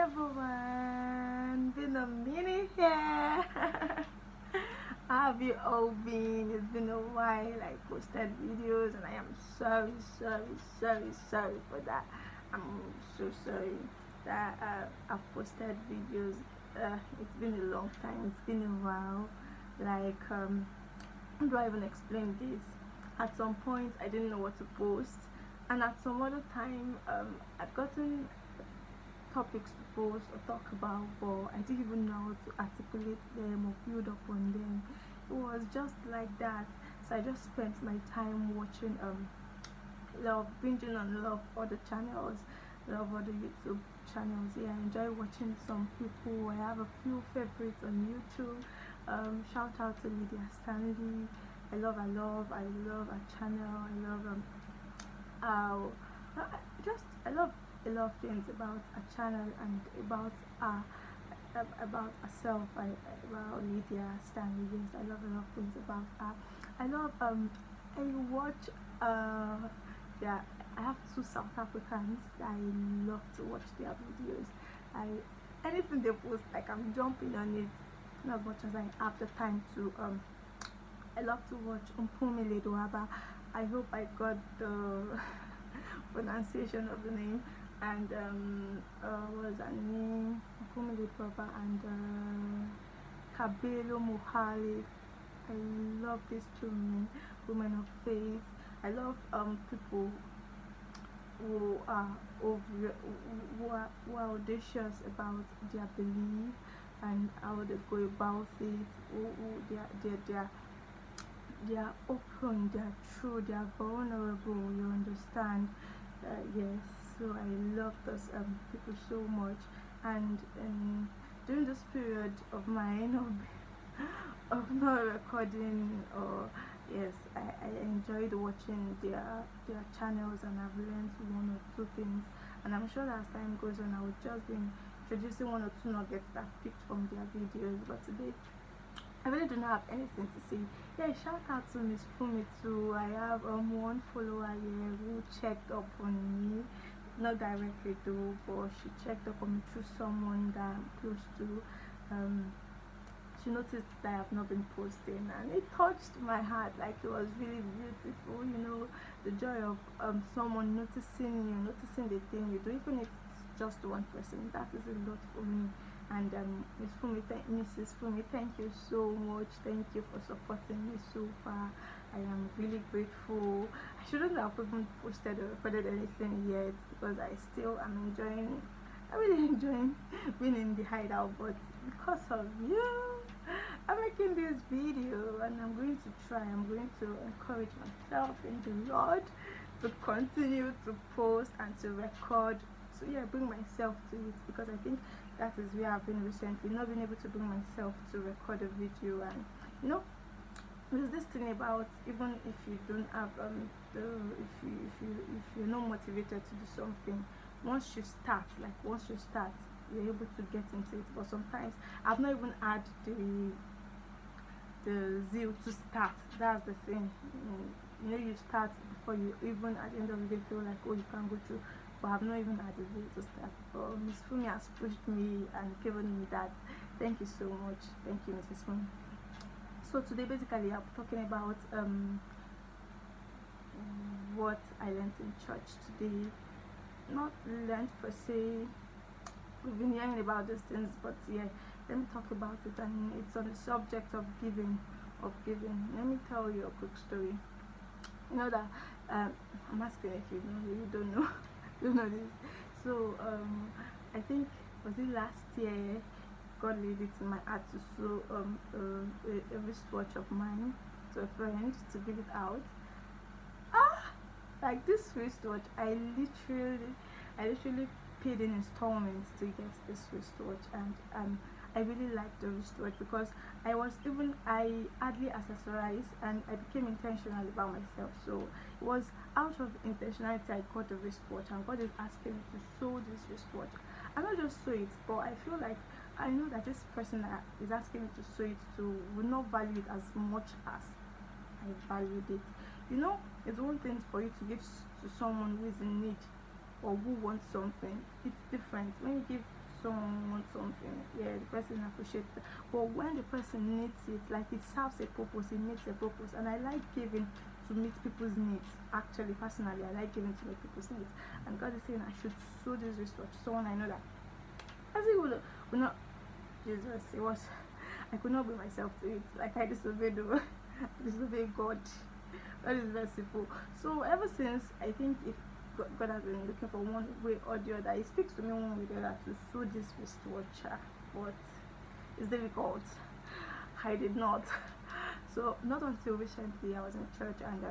everyone, been a minute here. How have you all been? It's been a while. I posted videos and I am sorry for that. I'm so sorry that I've posted videos. It's been a long time, it's been a while. Like, how do I even explain this? At some point, I didn't know what to post, and at some other time, I'd gotten topics to post or talk about, but I didn't even know how to articulate them or build up on them. It was just like that. So I just spent my time watching love binging on love other channels, love other YouTube channels. Yeah, I enjoy watching some people. I have a few favorites on YouTube. Shout out to Lydia Stanley. I love her channel. I love how I love a lot of things about a channel and about herself. About Lydia Stanley. Yes, I love a lot of things about her. I love I watch yeah, I have two South Africans that I love to watch their videos. I Anything they post, like, I'm jumping on it, not as much as I have the time to I love to watch Mpumi Ledwaba. I hope I got the pronunciation of the name. And what was her name? Mpumi Ledwaba and Kabelo Mohale. I love these two women of faith. I love people who are audacious about their belief and how they go about it. They are open, they are true, they are vulnerable. You understand? Yes. So I love those people so much. And during this period of mine of not recording, or yes, I enjoyed watching their channels, and I've learned one or two things, and I'm sure that as time goes on I will just be introducing one or two nuggets that I've picked from their videos. But today I really do not have anything to say. Yeah, shout out to Miss Fumi too. I have one follower here who checked up on me, not directly though, but she checked up on me through someone that I'm close to. She noticed that I have not been posting, and it touched my heart. Like, it was really beautiful, the joy of someone noticing you, noticing the thing you do, even if it's just one person. That is a lot for me. And Mrs. Fumi, thank you so much. Thank you for supporting me so far. I am really grateful. I shouldn't have even posted or recorded anything yet, because I still am enjoying. I'm really enjoying being in the hideout, but because of you, I'm making this video, and I'm going to encourage myself in the Lord to continue to post and to record. So yeah, bring myself to it, because I think that is where I've been recently, not being able to bring myself to record a video. And there's this thing about, even if you don't have if you're not motivated to do something, once you start, you're able to get into it. But sometimes I've not even had the zeal to start. That's the thing. You start before you even at the end of the day feel like, oh, you can't go through. But I've not even had the zeal to start. But Miss Fumi has pushed me and given me that. Thank you so much. Thank you, Mrs. Fumi. So today, basically, I'm talking about what I learned in church today. Not learned per se. We've been hearing about these things, but yeah, let me talk about it. And it's on the subject of giving. Let me tell you a quick story. You know that I'm asking if you don't know. You know this. So I think, was it last year, God laid it in my heart to sew a wristwatch of mine to a friend to give it out. Like, this wristwatch, I literally paid in installments to get this wristwatch. And I really liked the wristwatch, because I hardly accessorized, and I became intentional about myself. So it was out of intentionality I got the wristwatch, and God is asking me to sew this wristwatch. I not just sew it, but I feel like I know that this person that is asking me to sew it to will not value it as much as I valued it. It's one thing for you to give to someone who is in need or who wants something. It's different when you give someone wants something, yeah, the person appreciates it. But when the person needs it, like it serves a purpose, it meets a purpose. And I like giving to meet people's needs. Actually, personally, I like giving to meet people's needs. And God is saying I should sow this wristwatch. Someone I know that as it will not, Jesus, it was, I could not bring myself to it. Like I disobeyed God. God is merciful. So ever since, I think if God has been looking for one way or the other, He speaks to me one way or the other to sew this wristwatch, but it's difficult. I did not. So not until recently I was in church, and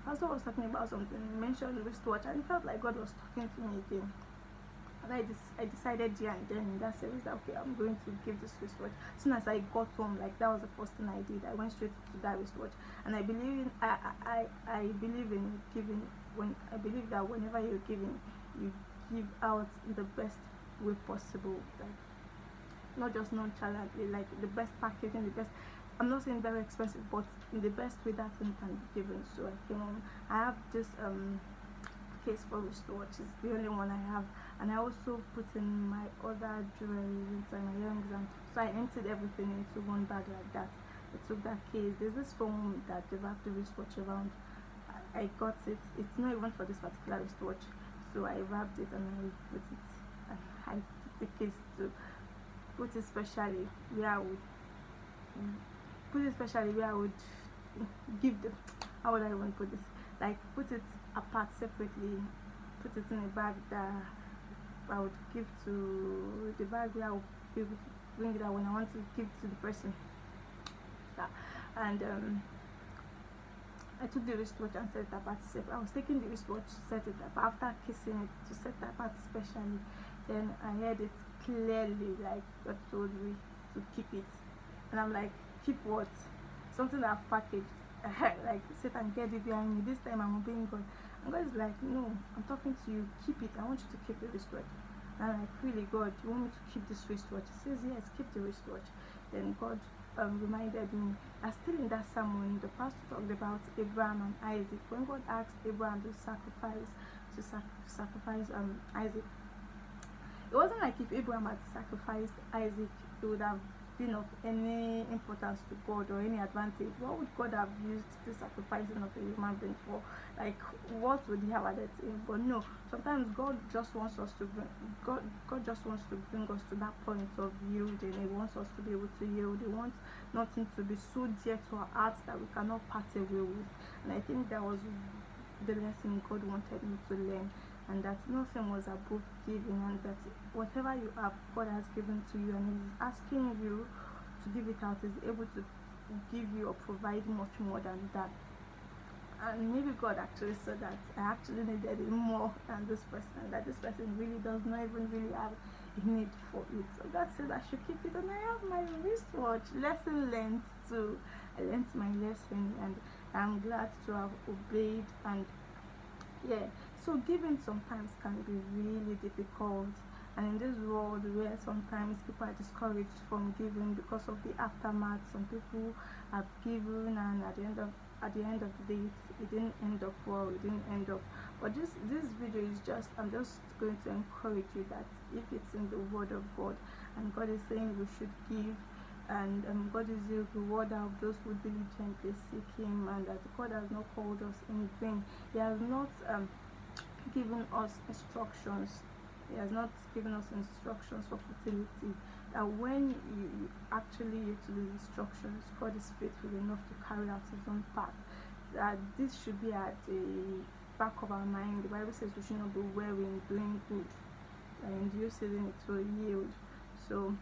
pastor was talking about something, mentioned the wristwatch, and it felt like God was talking to me again. And I decided there and then in that service that okay, I'm going to give this wristwatch. As soon as I got home, like that was the first thing I did. I went straight to that wristwatch, and I believe in giving. When I believe that whenever you're giving, you give out in the best way possible, like not just nonchalantly, like the best packaging, the best. I'm not saying very expensive, but in the best way that thing can be given. So I came home. I have this case for wristwatch. It's the only one I have, and I also put in my other jewelry inside my earrings, and so I emptied everything into one bag like that. I took that case. There's this phone that they wrap the wristwatch around. I got it. It's not even for this particular wristwatch, so I wrapped it and I put it, and I took the case to put it specially where I would give them. How would I even put this? Like put it apart separately, put it in a bag that I would give to the bag where I would be able to bring it out when I want to give to the person. Yeah. And I took the wristwatch and set it apart separately. I was taking the wristwatch to set it up after kissing it to set it apart specially. Then I heard it clearly, like God told me to keep it, and I'm like, keep what? Something that I've packaged. Like Satan, get it behind me. This time I'm obeying God. And God is like, no, I'm talking to you. Keep it. I want you to keep the wristwatch. And I'm like, really, God, you want me to keep this wristwatch? He says, yes, keep the wristwatch. Then God reminded me. Still in that sermon, the pastor talked about Abraham and Isaac. When God asked Abraham to sacrifice Isaac, it wasn't like if Abraham had sacrificed Isaac, it would have been of any importance to God or any advantage. What would God have used the sacrificing of a human being for? Like, what would He have added to him? But no, sometimes God just wants us to bring God just wants to bring us to that point of yielding. He wants us to be able to yield. He wants nothing to be so dear to our hearts that we cannot part away with. And I think that was the lesson God wanted me to learn, and that nothing was above giving, and that whatever you have, God has given to you, and He's asking you to give it out. Is able to give you or provide much more than that. And maybe God actually said that I actually needed it more than this person, and that this person really does not even really have a need for it. So God said I should keep it, and I have my wristwatch. Lesson learned too. I learned my lesson, and I'm glad to have obeyed. And yeah, so giving sometimes can be really difficult, and in this world where sometimes people are discouraged from giving because of the aftermath, some people have given, and at the end of the day it didn't end up well, it didn't end up. But this video is just, I'm just going to encourage you that if it's in the word of God, and God is saying we should give, and God is the rewarder of those who diligently seek Him, and that God has not called us in vain. He has not given us instructions. He has not given us instructions for fertility. That when you actually yield to the instructions, God is faithful enough to carry out His own path. That this should be at the back of our mind. The Bible says we should not be weary in doing good, and in due season it will yield. So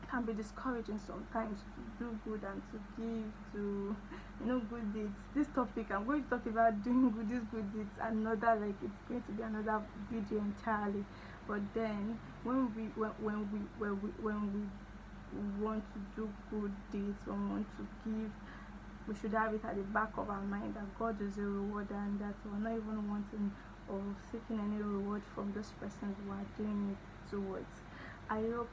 it can be discouraging sometimes to do good and to give, to good deeds. This topic I'm going to talk about doing good, these good deeds, another, like it's going to be another video entirely. But then when we want to do good deeds, when we want to give, we should have it at the back of our mind that God is a rewarder, and that we're not even wanting or seeking any reward from those persons who are doing it towards. I hope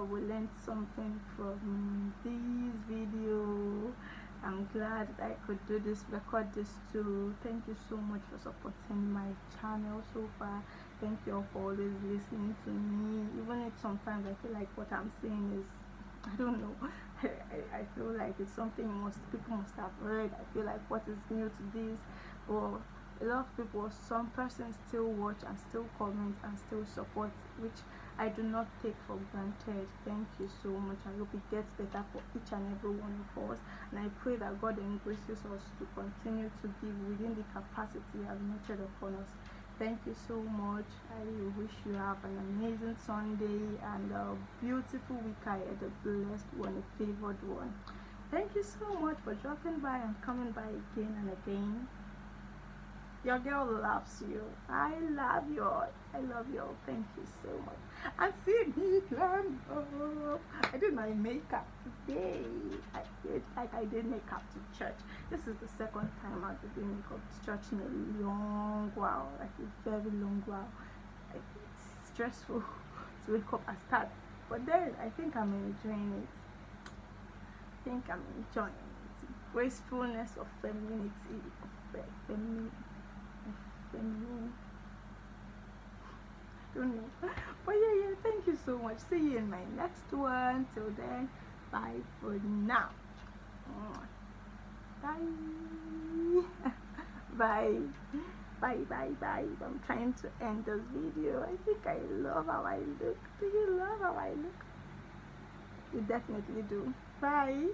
we learned something from this video. I'm glad that I could do this, record this too. Thank you so much for supporting my channel so far. Thank you all for always listening to me, even if sometimes I feel like what I'm saying is, I don't know, I feel like it's something people must have heard. I feel like what is new to this, but a lot of people, some persons still watch and still comment and still support, which I do not take for granted. Thank you so much. I hope it gets better for each and every one of us, and I pray that God embraces us to continue to give within the capacity He has meted upon us. Thank you so much. I wish you have an amazing Sunday and a beautiful week ahead, a blessed one, a favored one. Thank you so much for dropping by and coming by again and again. Your girl loves you. I love you all. I love you all. Thank you so much. And see me climb up. I did my makeup today. I did makeup to church. This is the second time I've been doing makeup to church in a long while, like a very long while. It's stressful to wake up and start, but then I think I'm enjoying it. I think I'm enjoying it. Gracefulness of femininity, of feminine. I don't know, but yeah, thank you so much. See you in my next one. Till then, bye for now. Bye. Bye. I'm trying to end this video. I think I love how I look. Do you love how I look? You definitely do. Bye.